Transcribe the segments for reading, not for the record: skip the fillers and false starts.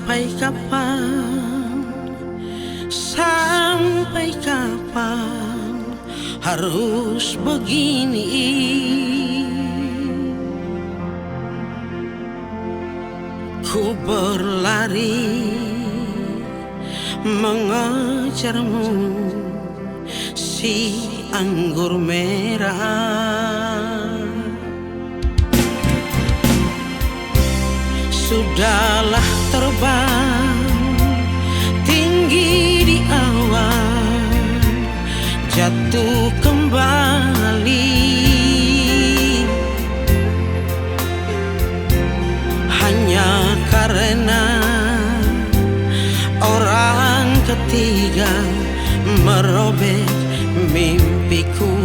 Sampai kapan, sampai kapan harus begini? Ku berlari mengejarmu, si anggur merah. Sudahlah terbang tinggi di awan, jatuh kembali hanya karena orang ketiga merobek mimpiku.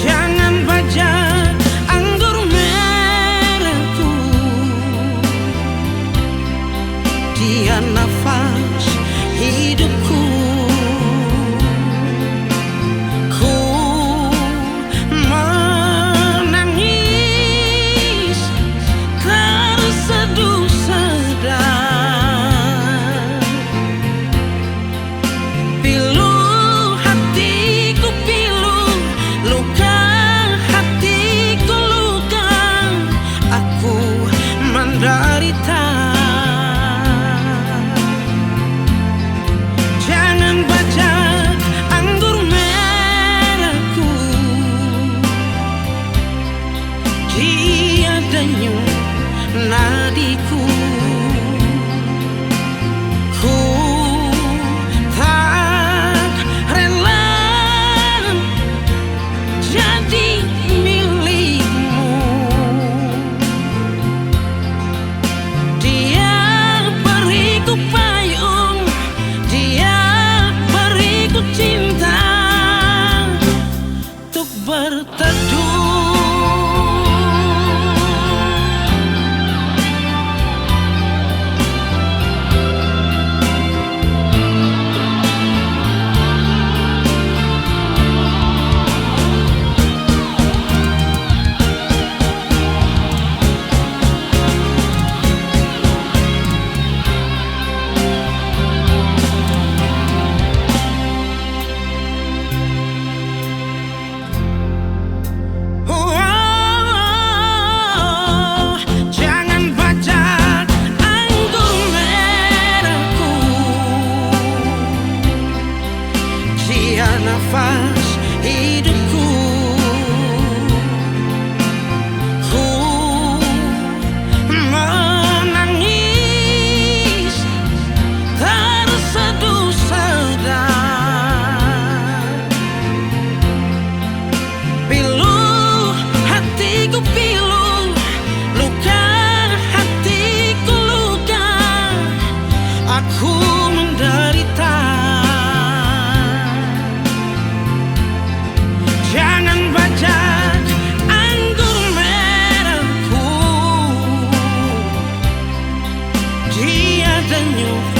Jangan bajak anggur merahku, dia nafas hidupku. Ku menangis terseduh-sedah, pilu hatiku pilu, luka hatiku luka, aku menderita. Jangan bajak anggur merahku, dia denyut nadiku. Ku tak rela jadi milikmu. Dia beriku payung, dia beriku cinta untuk berteduh. Jangan bajak anggur merahku, dia nafas hidupku. Ku menangis terseduh-sedah, pilu hatiku pilu, luka hatiku luka, aku menderita. Jangan bajak anggur merahku, dia denyut